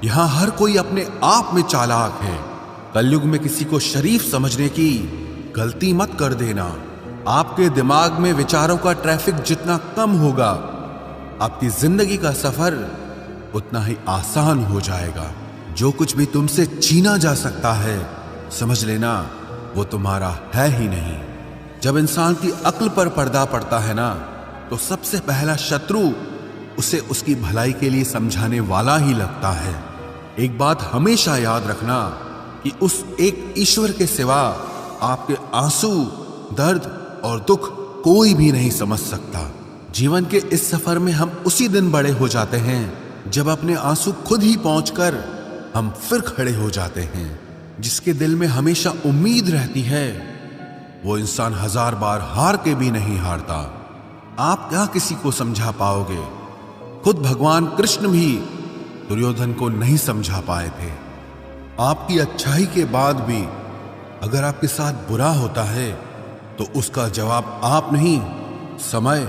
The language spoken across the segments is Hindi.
यहाँ हर कोई अपने आप में चालाक है। कलयुग में किसी को शरीफ समझने की गलती मत कर देना। आपके दिमाग में विचारों का ट्रैफिक जितना कम होगा, आपकी जिंदगी का सफर उतना ही आसान हो जाएगा। जो कुछ भी तुमसे छीना जा सकता है, समझ लेना वो तुम्हारा है ही नहीं। जब इंसान की अक्ल पर पर्दा पड़ता है ना, तो सबसे पहला शत्रु उसे उसकी भलाई के लिए समझाने वाला ही लगता है। एक बात हमेशा याद रखना कि उस एक ईश्वर के सिवा आपके आंसू, दर्द और दुख कोई भी नहीं समझ सकता। जीवन के इस सफर में हम उसी दिन बड़े हो जाते हैं जब अपने आंसू खुद ही पहुंचकर हम फिर खड़े हो जाते हैं। जिसके दिल में हमेशा उम्मीद रहती है, वो इंसान 1000 बार हार के भी नहीं हारता। आप क्या किसी को समझा पाओगे? खुद भगवान कृष्ण भी दुर्योधन को नहीं समझा पाए थे। आपकी अच्छाई के बाद भी अगर आपके साथ बुरा होता है, तो उसका जवाब आप नहीं, समय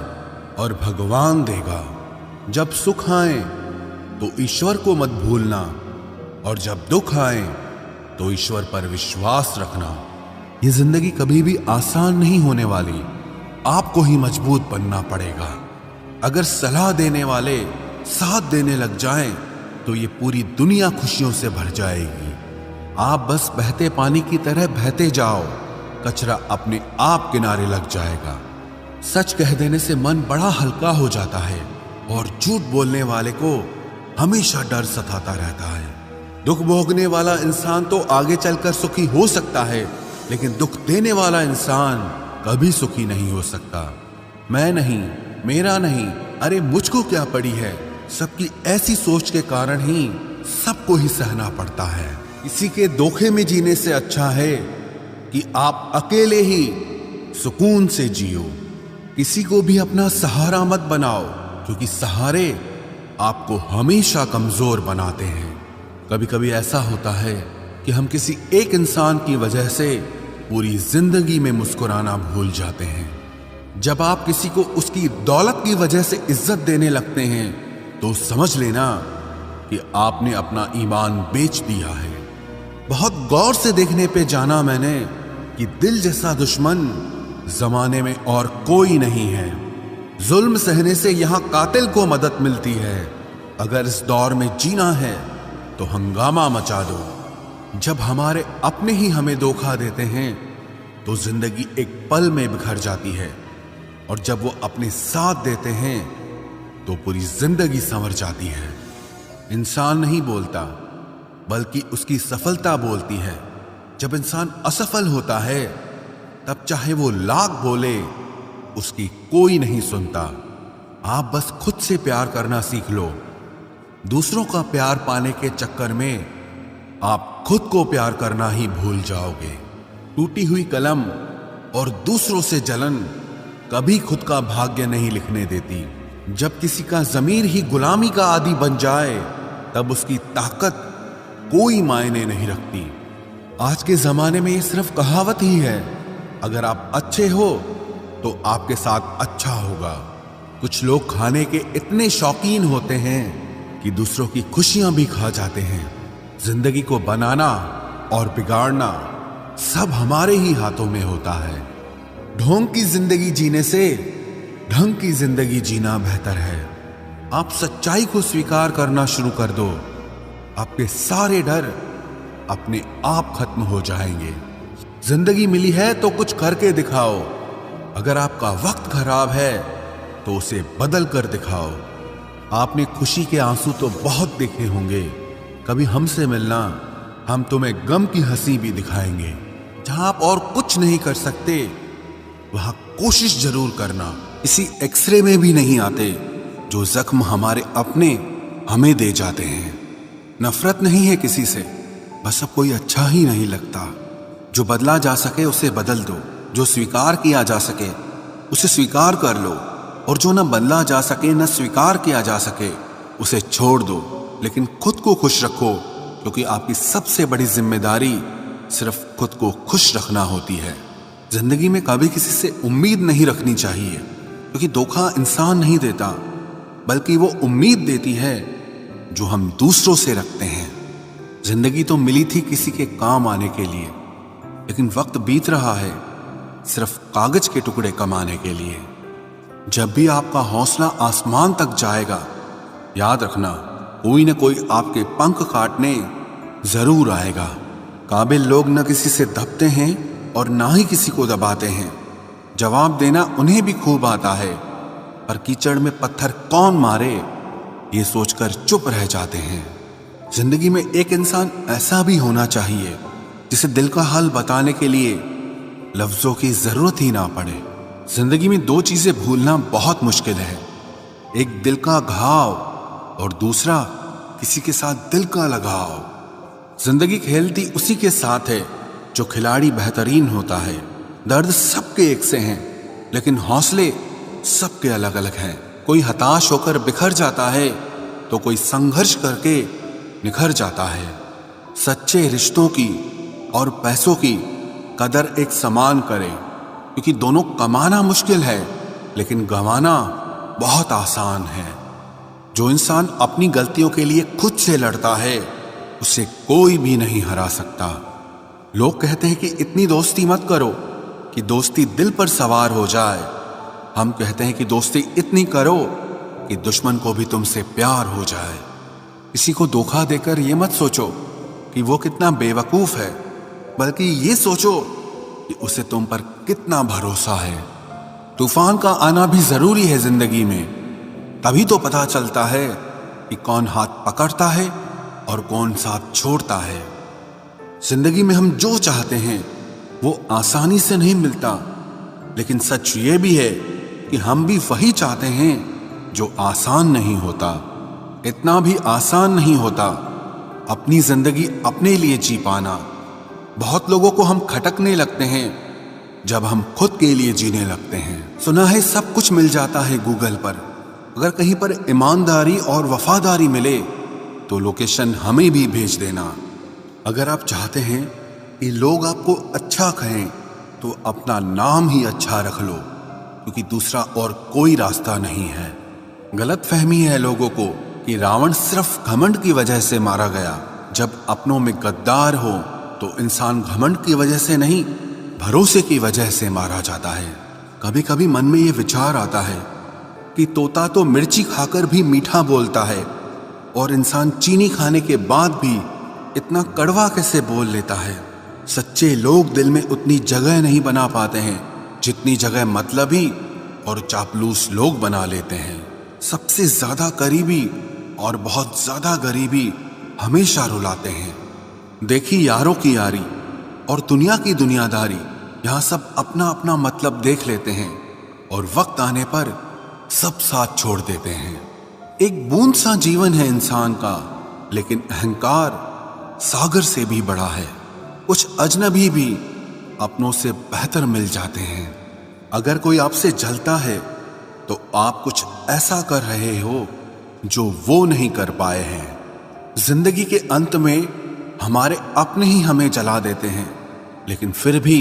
और भगवान देगा। जब सुख आए तो ईश्वर को मत भूलना, और जब दुख आए तो ईश्वर पर विश्वास रखना। ये जिंदगी कभी भी आसान नहीं होने वाली, आपको ही मजबूत बनना पड़ेगा। अगर सलाह देने वाले साथ देने लग जाएं, तो ये पूरी दुनिया खुशियों से भर जाएगी। आप बस बहते पानी की तरह बहते जाओ, कचरा अपने आप किनारे लग जाएगा। सच कह देने से मन बड़ा हल्का हो जाता है, और झूठ बोलने वाले को हमेशा डर सताता रहता है। दुख भोगने वाला इंसान तो आगे चलकर सुखी हो सकता है, लेकिन दुख देने वाला इंसान कभी सुखी नहीं हो सकता। मैं नहीं, मेरा नहीं, अरे मुझको क्या पड़ी है, सबकी ऐसी सोच के कारण ही सबको ही सहना पड़ता है। किसी के धोखे में जीने से अच्छा है कि आप अकेले ही सुकून से जियो। किसी को भी अपना सहारा मत बनाओ, क्योंकि सहारे आपको हमेशा कमजोर बनाते हैं। कभी कभी ऐसा होता है कि हम किसी एक इंसान की वजह से पूरी जिंदगी में मुस्कुराना भूल जाते हैं। जब आप किसी को उसकी दौलत की वजह से इज्जत देने लगते हैं, तो समझ लेना कि आपने अपना ईमान बेच दिया है। बहुत गौर से देखने पे जाना मैंने कि दिल जैसा दुश्मन जमाने में और कोई नहीं है। जुल्म सहने से यहां कातिल को मदद मिलती है। अगर इस दौर में जीना है तो हंगामा मचा दो। जब हमारे अपने ही हमें धोखा देते हैं, तो जिंदगी एक पल में बिखर जाती है, और जब वो अपने साथ देते हैं तो पूरी जिंदगी संवर जाती है। इंसान नहीं बोलता, बल्कि उसकी सफलता बोलती है। जब इंसान असफल होता है, तब चाहे वो लाख बोले, उसकी कोई नहीं सुनता। आप बस खुद से प्यार करना सीख लो। दूसरों का प्यार पाने के चक्कर में आप खुद को प्यार करना ही भूल जाओगे। टूटी हुई कलम और दूसरों से जलन कभी खुद का भाग्य नहीं लिखने देती। जब किसी का ज़मीर ही गुलामी का आदी बन जाए, तब उसकी ताकत कोई मायने नहीं रखती। आज के जमाने में ये सिर्फ कहावत ही है। अगर आप अच्छे हो तो आपके साथ अच्छा होगा। कुछ लोग खाने के इतने शौकीन होते हैं कि दूसरों की खुशियां भी खा जाते हैं। जिंदगी को बनाना और बिगाड़ना सब हमारे ही हाथों में होता है। ढोंग की जिंदगी जीने से ढंग की जिंदगी जीना बेहतर है। आप सच्चाई को स्वीकार करना शुरू कर दो, आपके सारे डर अपने आप खत्म हो जाएंगे। जिंदगी मिली है तो कुछ करके दिखाओ। अगर आपका वक्त खराब है तो उसे बदल कर दिखाओ। आपने खुशी के आंसू तो बहुत देखे होंगे। कभी हमसे मिलना, हम तुम्हें गम की हंसी भी दिखाएंगे। जहां आप और कुछ नहीं कर सकते, वहां कोशिश जरूर करना। किसी एक्सरे में भी नहीं आते जो जख्म हमारे अपने हमें दे जाते हैं। नफरत नहीं है किसी से, बस अब कोई अच्छा ही नहीं लगता। जो बदला जा सके उसे बदल दो, जो स्वीकार किया जा सके उसे स्वीकार कर लो, और जो न बदला जा सके न स्वीकार किया जा सके उसे छोड़ दो। लेकिन खुद को खुश रखो, क्योंकि आपकी सबसे बड़ी जिम्मेदारी सिर्फ खुद को खुश रखना होती है। जिंदगी में कभी किसी से उम्मीद नहीं रखनी चाहिए, क्योंकि धोखा इंसान नहीं देता, बल्कि वो उम्मीद देती है जो हम दूसरों से रखते हैं। जिंदगी तो मिली थी किसी के काम आने के लिए, लेकिन वक्त बीत रहा है सिर्फ कागज के टुकड़े कमाने के लिए। जब भी आपका हौसला आसमान तक जाएगा, याद रखना कोई न कोई आपके पंख काटने जरूर आएगा। काबिल लोग न किसी से दबते हैं और ना ही किसी को दबाते हैं। जवाब देना उन्हें भी खूब आता है, पर कीचड़ में पत्थर कौन मारे ये सोचकर चुप रह जाते हैं। जिंदगी में एक इंसान ऐसा भी होना चाहिए जिसे दिल का हाल बताने के लिए लफ्जों की जरूरत ही ना पड़े। जिंदगी में दो चीजें भूलना बहुत मुश्किल है, एक दिल का घाव और दूसरा किसी के साथ दिल का लगाव। जिंदगी खेलती उसी के साथ है जो खिलाड़ी बेहतरीन होता है। दर्द सबके एक से हैं, लेकिन हौसले सबके अलग अलग हैं। कोई हताश होकर बिखर जाता है तो कोई संघर्ष करके निखर जाता है। सच्चे रिश्तों की और पैसों की कदर एक समान करें, क्योंकि दोनों कमाना मुश्किल है लेकिन गंवाना बहुत आसान है। जो इंसान अपनी गलतियों के लिए खुद से लड़ता है उसे कोई भी नहीं हरा सकता। लोग कहते हैं कि इतनी दोस्ती मत करो कि दोस्ती दिल पर सवार हो जाए। हम कहते हैं कि दोस्ती इतनी करो कि दुश्मन को भी तुमसे प्यार हो जाए। किसी को धोखा देकर ये मत सोचो कि वो कितना बेवकूफ है, बल्कि ये सोचो कि उसे तुम पर कितना भरोसा है। तूफान का आना भी जरूरी है जिंदगी में, तभी तो पता चलता है कि कौन हाथ पकड़ता है और कौन साथ छोड़ता है। जिंदगी में हम जो चाहते हैं वो आसानी से नहीं मिलता, लेकिन सच ये भी है कि हम भी वही चाहते हैं जो आसान नहीं होता। इतना भी आसान नहीं होता अपनी जिंदगी अपने लिए जी पाना। बहुत लोगों को हम खटकने लगते हैं जब हम खुद के लिए जीने लगते हैं। सुना है सब कुछ मिल जाता है गूगल पर, अगर कहीं पर ईमानदारी और वफादारी मिले तो लोकेशन हमें भी भेज देना। अगर आप चाहते हैं कि लोग आपको अच्छा कहें तो अपना नाम ही अच्छा रख लो, क्योंकि दूसरा और कोई रास्ता नहीं है। गलत फहमी है लोगों को कि रावण सिर्फ घमंड की वजह से मारा गया। जब अपनों में गद्दार हो तो इंसान घमंड की वजह से नहीं, भरोसे की वजह से मारा जाता है। कभी कभी मन में ये विचार आता है कि तोता तो मिर्ची खाकर भी मीठा बोलता है, और इंसान चीनी खाने के बाद भी इतना कड़वा कैसे बोल लेता है। सच्चे लोग दिल में उतनी जगह नहीं बना पाते हैं जितनी जगह मतलबी और चापलूस लोग बना लेते हैं। सबसे ज्यादा करीबी और बहुत ज्यादा गरीबी हमेशा रुलाते हैं। देखी यारों की यारी और दुनिया की दुनियादारी, यहाँ सब अपना अपना मतलब देख लेते हैं और वक्त आने पर सब साथ छोड़ देते हैं। एक बूंद सा जीवन है इंसान का, लेकिन अहंकार सागर से भी बड़ा है। कुछ अजनबी भी अपनों से बेहतर मिल जाते हैं। अगर कोई आपसे जलता है तो आप कुछ ऐसा कर रहे हो जो वो नहीं कर पाए हैं। जिंदगी के अंत में हमारे अपने ही हमें जला देते हैं, लेकिन फिर भी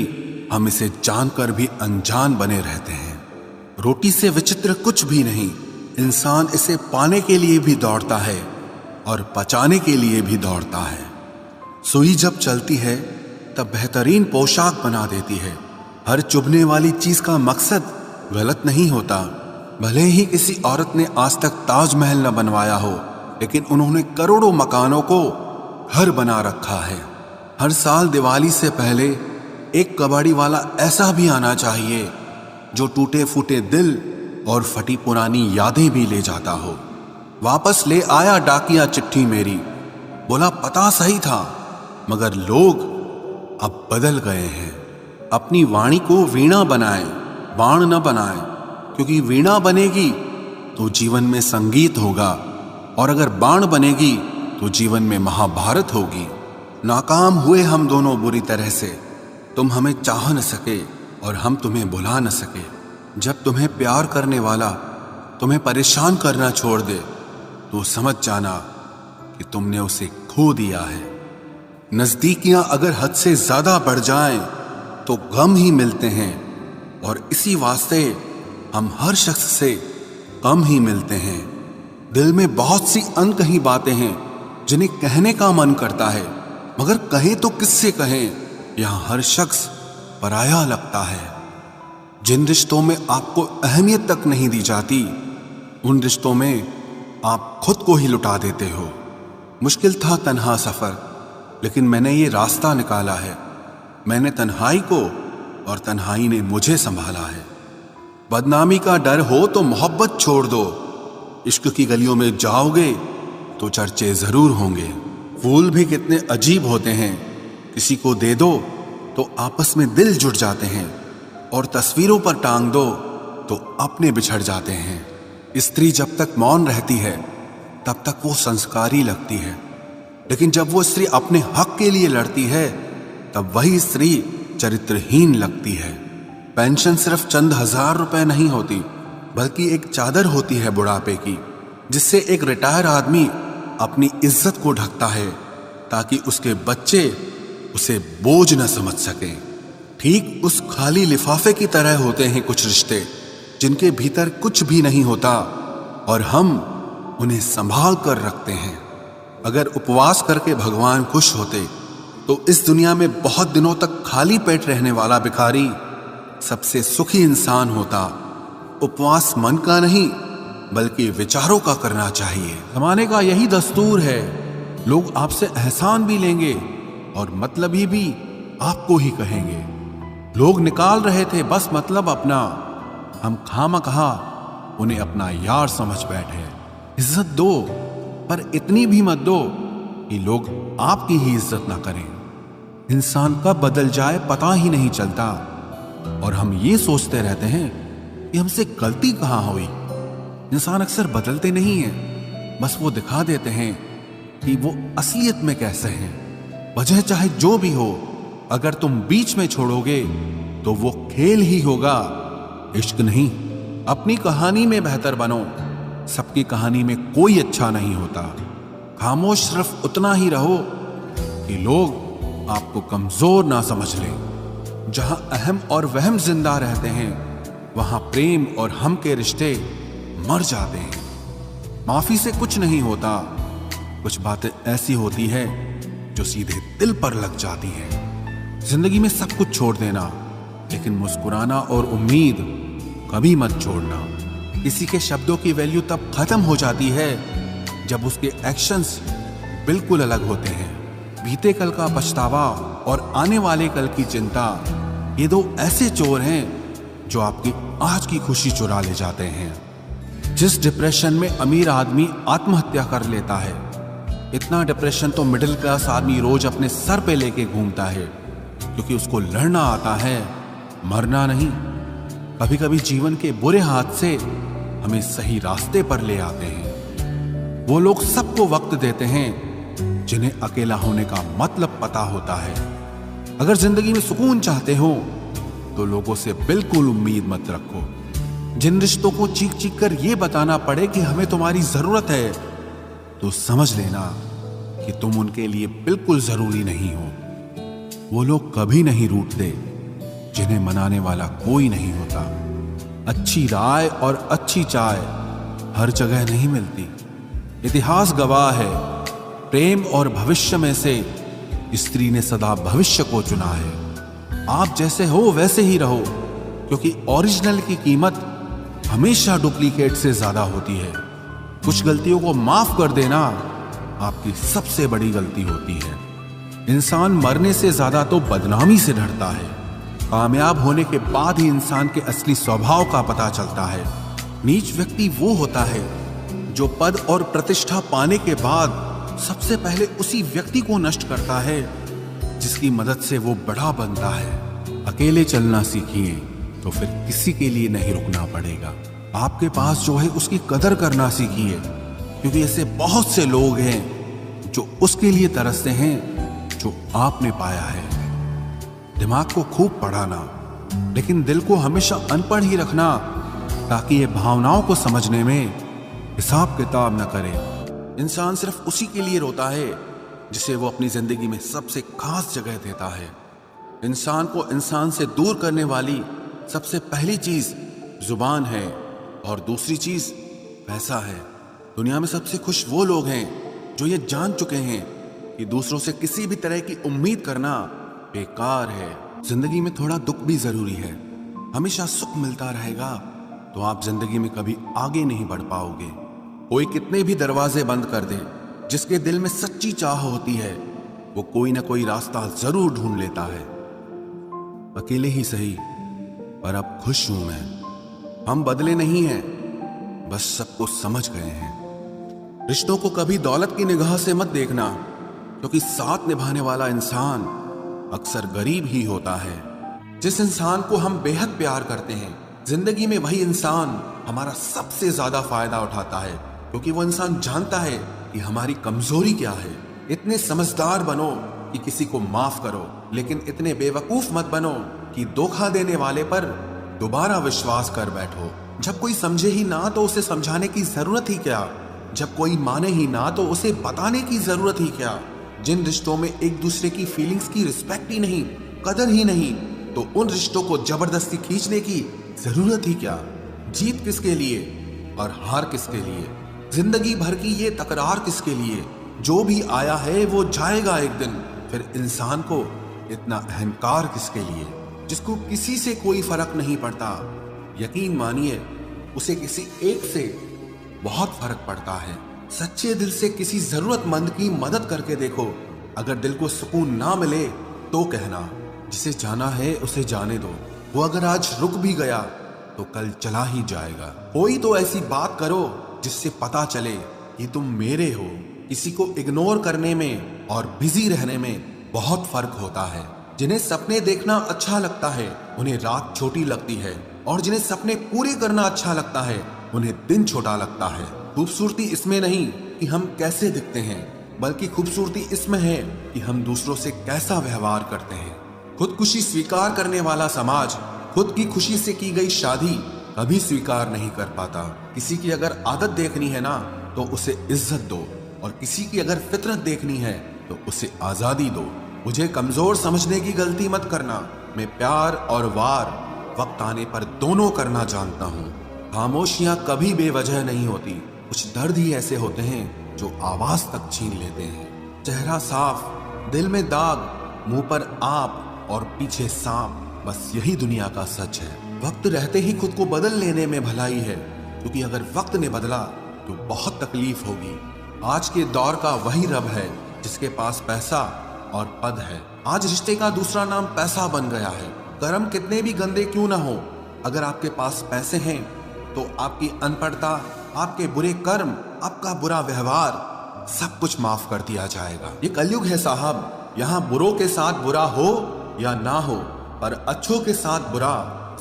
हम इसे जानकर भी अनजान बने रहते हैं। रोटी से विचित्र कुछ भी नहीं, इंसान इसे पाने के लिए भी दौड़ता है और पचाने के लिए भी दौड़ता है। सुई जब चलती है तब बेहतरीन पोशाक बना देती है। हर चुभने वाली चीज का मकसद गलत नहीं होता। भले ही किसी औरत ने आज तक ताजमहल न बनवाया हो, लेकिन उन्होंने करोड़ों मकानों को घर बना रखा है। हर साल दिवाली से पहले एक कबाड़ी वाला ऐसा भी आना चाहिए जो टूटे फूटे दिल और फटी पुरानी यादें भी ले जाता हो। वापस ले आया डाकिया चिट्ठी मेरी, बोला पता सही था मगर लोग अब बदल गए हैं। अपनी वाणी को वीणा बनाए, बाण न बनाए, क्योंकि वीणा बनेगी तो जीवन में संगीत होगा, और अगर बाण बनेगी तो जीवन में महाभारत होगी। नाकाम हुए हम दोनों बुरी तरह से, तुम हमें चाह न सके और हम तुम्हें भुला न सके। जब तुम्हें प्यार करने वाला तुम्हें परेशान करना छोड़ दे तो समझ जाना कि तुमने उसे खो दिया है। नजदीकियां अगर हद से ज्यादा बढ़ जाएं तो गम ही मिलते हैं, और इसी वास्ते हम हर शख्स से कम ही मिलते हैं। दिल में बहुत सी अनकही बातें हैं जिन्हें कहने का मन करता है, मगर कहें तो किससे कहें, यहां हर शख्स पराया लगता है। जिन रिश्तों में आपको अहमियत तक नहीं दी जाती, उन रिश्तों में आप खुद को ही लुटा देते हो। मुश्किल था तन्हा सफर, लेकिन मैंने ये रास्ता निकाला है। मैंने तन्हाई को और तन्हाई ने मुझे संभाला है। बदनामी का डर हो तो मोहब्बत छोड़ दो। इश्क की गलियों में जाओगे तो चर्चे जरूर होंगे। फूल भी कितने अजीब होते हैं, किसी को दे दो तो आपस में दिल जुड़ जाते हैं, और तस्वीरों पर टांग दो तो अपने बिछड़ जाते हैं। स्त्री जब तक मौन रहती है तब तक वो संस्कारी लगती है, लेकिन जब वो स्त्री अपने हक के लिए लड़ती है तब वही स्त्री चरित्रहीन लगती है। पेंशन सिर्फ चंद हजार रुपए नहीं होती, बल्कि एक चादर होती है बुढ़ापे की, जिससे एक रिटायर आदमी अपनी इज्जत को ढकता है ताकि उसके बच्चे उसे बोझ न समझ सकें। ठीक उस खाली लिफाफे की तरह होते हैं कुछ रिश्ते, जिनके भीतर कुछ भी नहीं होता और हम उन्हें संभाल कर रखते हैं। अगर उपवास करके भगवान खुश होते तो इस दुनिया में बहुत दिनों तक खाली पेट रहने वाला भिखारी सबसे सुखी इंसान होता। उपवास मन का नहीं, बल्कि विचारों का करना चाहिए। जमाने का यही दस्तूर है। लोग आपसे एहसान भी लेंगे और मतलबी भी आपको ही कहेंगे। लोग निकाल रहे थे बस मतलब अपना, हम खामखा उन्हें अपना यार समझ बैठे। इज्जत दो, पर इतनी भी मत दो कि लोग आपकी ही इज्जत ना करें। इंसान कब बदल जाए पता ही नहीं चलता, और हम ये सोचते रहते हैं कि हमसे गलती कहां हुई। इंसान अक्सर बदलते नहीं हैं, बस वो दिखा देते हैं कि वो असलियत में कैसे हैं। वजह चाहे जो भी हो, अगर तुम बीच में छोड़ोगे तो वो खेल ही होगा, इश्क नहीं। अपनी कहानी में बेहतर बनो। सबकी कहानी में कोई अच्छा नहीं होता। खामोश सिर्फ उतना ही रहो कि लोग आपको कमजोर ना समझ लें। जहां अहम और वहम जिंदा रहते हैं, वहां प्रेम और हम के रिश्ते मर जाते हैं। माफी से कुछ नहीं होता। कुछ बातें ऐसी होती है जो सीधे दिल पर लग जाती हैं। जिंदगी में सब कुछ छोड़ देना, लेकिन मुस्कुराना और उम्मीद कभी मत छोड़ना। किसी के शब्दों की वैल्यू तब खत्म हो जाती है जब उसके एक्शंस बिल्कुल अलग होते हैं। बीते कल का पछतावा और आने वाले कल की चिंता, ये दो ऐसे चोर हैं जो आपकी आज की खुशी चुरा ले जाते हैं। जिस डिप्रेशन में अमीर आदमी आत्महत्या कर लेता है, इतना डिप्रेशन तो मिडिल क्लास आदमी रोज अपने सर पे लेके घूमता है, क्योंकि उसको लड़ना आता है, मरना नहीं। कभी कभी जीवन के बुरे हाथ से हमें सही रास्ते पर ले आते हैं। वो लोग सबको वक्त देते हैं जिन्हें अकेला होने का मतलब पता होता है। अगर जिंदगी में सुकून चाहते हो तो लोगों से बिल्कुल उम्मीद मत रखो। जिन रिश्तों को चीख चीख कर यह बताना पड़े कि हमें तुम्हारी जरूरत है, तो समझ लेना कि तुम उनके लिए बिल्कुल जरूरी नहीं हो। वो लोग कभी नहीं रूठते जिन्हें मनाने वाला कोई नहीं होता। अच्छी राय और अच्छी चाय हर जगह नहीं मिलती। इतिहास गवाह है, प्रेम और भविष्य में से स्त्री ने सदा भविष्य को चुना है। आप जैसे हो वैसे ही रहो, क्योंकि ओरिजिनल की कीमत हमेशा डुप्लीकेट से ज्यादा होती है। कुछ गलतियों को माफ कर देना आपकी सबसे बड़ी गलती होती है। इंसान मरने से ज्यादा तो बदनामी से डरता है। कामयाब होने के बाद ही इंसान के असली स्वभाव का पता चलता है। नीच व्यक्ति वो होता है जो पद और प्रतिष्ठा पाने के बाद सबसे पहले उसी व्यक्ति को नष्ट करता है जिसकी मदद से वो बड़ा बनता है। अकेले चलना सीखिए तो फिर किसी के लिए नहीं रुकना पड़ेगा। आपके पास जो है उसकी कदर करना सीखिए, क्योंकि ऐसे बहुत से लोग हैं जो उसके लिए तरसते हैं जो आपने पाया है। दिमाग को खूब पढ़ाना, लेकिन दिल को हमेशा अनपढ़ ही रखना, ताकि ये भावनाओं को समझने में हिसाब किताब न करे। इंसान सिर्फ उसी के लिए रोता है जिसे वो अपनी जिंदगी में सबसे खास जगह देता है। इंसान को इंसान से दूर करने वाली सबसे पहली चीज जुबान है और दूसरी चीज पैसा है। दुनिया में सबसे खुश वो लोग हैं जो ये जान चुके हैं कि दूसरों से किसी भी तरह की उम्मीद करना बेकार है। जिंदगी में थोड़ा दुख भी जरूरी है। हमेशा सुख मिलता रहेगा तो आप जिंदगी में कभी आगे नहीं बढ़ पाओगे। कोई कितने भी दरवाजे बंद कर दे, जिसके दिल में सच्ची चाह होती है वो कोई ना कोई रास्ता जरूर ढूंढ लेता है। अकेले ही सही, पर अब खुश हूं मैं। हम बदले नहीं हैं, बस सबको समझ गए हैं। रिश्तों को कभी दौलत की निगाह से मत देखना, क्योंकि साथ निभाने वाला इंसान अक्सर गरीब ही होता है। जिस इंसान को हम बेहद प्यार करते हैं, जिंदगी में वही इंसान हमारा सबसे ज्यादा फायदा उठाता है, क्योंकि वो इंसान जानता है कि हमारी कमजोरी क्या है। इतने समझदार बनो कि किसी को माफ करो, लेकिन इतने बेवकूफ मत बनो कि धोखा देने वाले पर दोबारा विश्वास कर बैठो। जब कोई समझे ही ना तो उसे समझाने की जरूरत ही क्या। जब कोई माने ही ना तो उसे बताने की जरूरत ही क्या। जिन रिश्तों में एक दूसरे की फीलिंग्स की रिस्पेक्ट ही नहीं, कदर ही नहीं, तो उन रिश्तों को जबरदस्ती खींचने की जरूरत ही क्या। जीत किसके लिए और हार किसके लिए, जिंदगी भर की ये तकरार किसके लिए। जो भी आया है वो जाएगा एक दिन। फिर इंसान को इतना अहंकार किसके लिए, जिसको किसी से कोई फर्क नहीं पड़ता। यकीन मानिए, उसे किसी एक से बहुत फर्क पड़ता है। सच्चे दिल से किसी जरूरतमंद की मदद करके देखो। अगर दिल को सुकून ना मिले तो कहना, जिसे जाना है उसे जाने दो। वो अगर आज रुक भी गया तो कल चला ही जाएगा। कोई तो ऐसी बात करो जिससे पता चले कि तुम मेरे हो। किसी को इग्नोर करने में और बिजी रहने में बहुत फर्क होता है। जिन्हें सपने देखना अच्छा लगता है उन्हें रात छोटी लगती है, और जिन्हें सपने पूरे करना अच्छा लगता है उन्हें दिन छोटा लगता है। खूबसूरती इसमें नहीं कि हम कैसे दिखते हैं, बल्कि खूबसूरती इसमें है कि हम दूसरों से कैसा व्यवहार करते हैं। खुदकुशी स्वीकार करने वाला समाज खुद की खुशी से की गई शादी कभी स्वीकार नहीं कर पाता। किसी की अगर आदत देखनी है ना तो उसे इज्जत दो, और किसी की अगर फितरत देखनी है तो उसे आजादी दो। मुझे कमजोर समझने की गलती मत करना। मैं प्यार और वार वक्त आने पर दोनों करना जानता हूँ। खामोशियां कभी बेवजह नहीं होती। कुछ दर्द ही ऐसे होते हैं जो आवाज तक छीन लेते हैं। चेहरा साफ, दिल में दाग, मुंह पर आप और पीछे सांप, बस यही दुनिया का सच है। वक्त रहते ही खुद को बदल लेने में भलाई है, क्योंकि अगर वक्त ने बदला तो बहुत तकलीफ होगी। आज के दौर का वही रब है जिसके पास पैसा और पद है। आज रिश्ते का दूसरा नाम पैसा बन गया है। कर्म कितने भी गंदे क्यों ना हो, अगर आपके पास पैसे हैं तो आपकी अनपढ़ता, आपके बुरे कर्म, आपका बुरा व्यवहार सब कुछ माफ कर दिया जाएगा। ये कलयुग है साहब, यहाँ बुरों के साथ बुरा हो या ना हो, पर अच्छों के साथ बुरा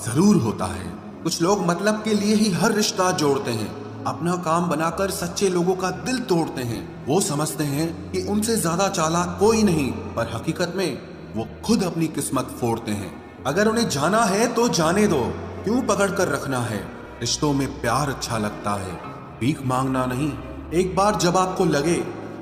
जरूर होता है। कुछ लोग मतलब के लिए ही हर रिश्ता जोड़ते हैं, अपना काम बनाकर सच्चे लोगों का दिल तोड़ते हैं। वो समझते हैं कि उनसे ज्यादा चालाक कोई नहीं, पर हकीकत में वो खुद अपनी किस्मत फोड़ते हैं। अगर उन्हें जाना है तो जाने दो, क्यों पकड़ कर रखना है। रिश्तों में प्यार अच्छा लगता है, भीख मांगना नहीं। एक बार जब आपको लगे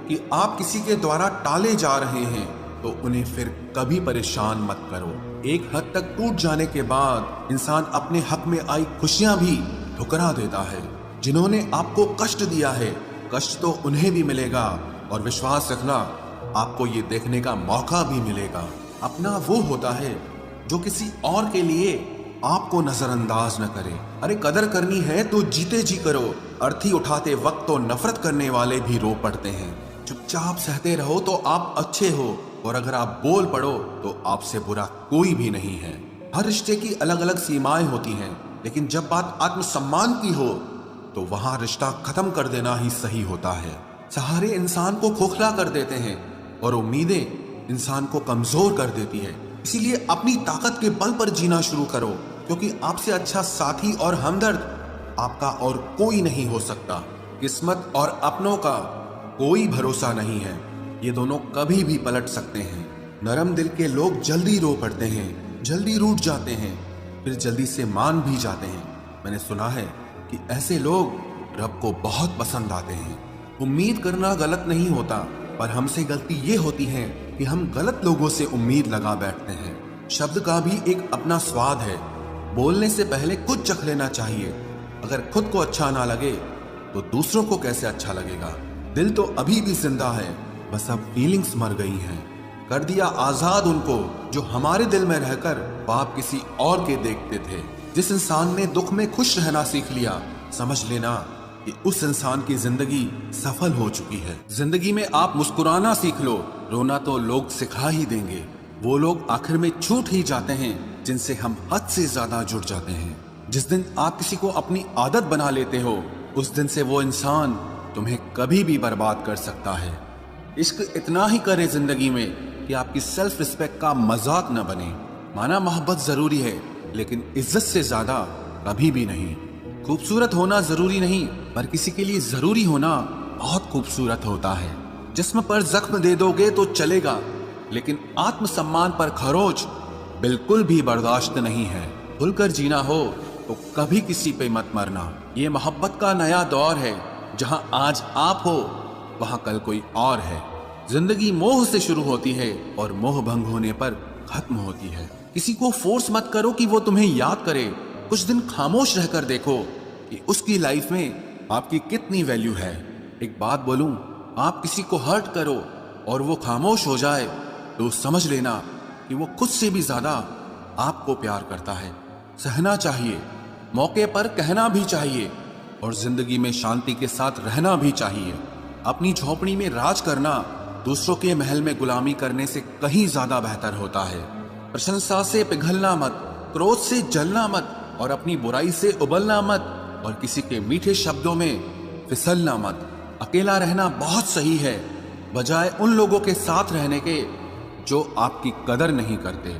कि आप किसी के द्वारा टाले जा रहे हैं तो उन्हें फिर कभी परेशान मत करो। एक हद तक टूट जाने के बाद इंसान अपने हक में आई खुशियां भी ठुकरा देता है। जिन्होंने आपको कष्ट दिया है, कष्ट तो उन्हें भी मिलेगा, और विश्वास रखना आपको ये देखने का मौका भी मिलेगा। अपना वो होता है जो किसी और के लिए आपको नजरअंदाज न करे। अरे कदर करनी है तो जीते जी करो। अर्थी उठाते वक्त तो नफरत करने वाले भी रो पड़ते हैं। चुपचाप सहते रहो तो आप अच्छे हो, और अगर आप बोल पड़ो तो आपसे बुरा कोई भी नहीं है। हर रिश्ते की अलग अलग सीमाएं होती हैं, लेकिन जब बात आत्मसम्मान की हो तो वहां रिश्ता खत्म कर देना ही सही होता है। सहारे इंसान को खोखला कर देते हैं और उम्मीदें इंसान को कमजोर कर देती है। इसीलिए अपनी ताकत के बल पर जीना शुरू करो, क्योंकि आपसे अच्छा साथी और हमदर्द आपका और कोई नहीं हो सकता। किस्मत और अपनों का कोई भरोसा नहीं है, ये दोनों कभी भी पलट सकते हैं। नरम दिल के लोग जल्दी रो पड़ते हैं, जल्दी रूठ जाते हैं, फिर जल्दी से मान भी जाते हैं। मैंने सुना है कि ऐसे लोग रब को बहुत पसंद आते हैं। उम्मीद करना गलत नहीं होता, पर हमसे गलती ये होती है कि हम गलत लोगों से उम्मीद लगा बैठते हैं। शब्द का भी एक अपना स्वाद है, बोलने से पहले खुद चख लेना चाहिए। अगर खुद को अच्छा ना लगे तो दूसरों को कैसे अच्छा लगेगा। दिल तो अभी भी जिंदा है, बस अब फीलिंग्स मर गई हैं। कर दिया आजाद उनको जो हमारे दिल में रहकर पाप किसी और के देखते थे। जिस इंसान ने दुख में खुश रहना सीख लिया, समझ लेना कि उस इंसान की जिंदगी सफल हो चुकी है। जिंदगी में आप मुस्कुराना सीख लो, रोना तो लोग सिखा ही देंगे। वो लोग आखिर में छूट ही जाते हैं जिनसे हम हद से ज्यादा जुड़ जाते हैं। जिस दिन आप किसी को अपनी आदत बना लेते हो, उस दिन से वो इंसान तुम्हें कभी भी बर्बाद कर सकता है। इश्क इतना ही करे जिंदगी में कि आपकी सेल्फ रिस्पेक्ट का मजाक न बने। माना मोहब्बत जरूरी है, लेकिन इज्जत से ज्यादा कभी भी नहीं। खूबसूरत होना जरूरी नहीं, पर किसी के लिए जरूरी होना बहुत खूबसूरत होता है। जिस्म पर जख्म दे दोगे तो चलेगा, लेकिन आत्मसम्मान पर खरोच बिल्कुल भी बर्दाश्त नहीं है। खुलकर जीना हो तो कभी किसी पे मत मरना। ये मोहब्बत का नया दौर है, जहां आज आप हो वहां कल कोई और है। जिंदगी मोह से शुरू होती है और मोह भंग होने पर खत्म होती है। किसी को फोर्स मत करो कि वो तुम्हें याद करे। कुछ दिन खामोश रहकर देखो कि उसकी लाइफ में आपकी कितनी वैल्यू है। एक बात बोलूं, आप किसी को हर्ट करो और वो खामोश हो जाए तो समझ लेना कि वो खुद से भी ज्यादा आपको प्यार करता है। सहना चाहिए, मौके पर कहना भी चाहिए, और जिंदगी में शांति के साथ रहना भी चाहिए। अपनी झोपड़ी में राज करना दूसरों के महल में गुलामी करने से कहीं ज्यादा बेहतर होता है। प्रशंसा से पिघलना मत, क्रोध से जलना मत, और अपनी बुराई से उबलना मत, और किसी के मीठे शब्दों में फिसलना मत। अकेला रहना बहुत सही है, बजाय उन लोगों के साथ रहने के जो आपकी कदर नहीं करते।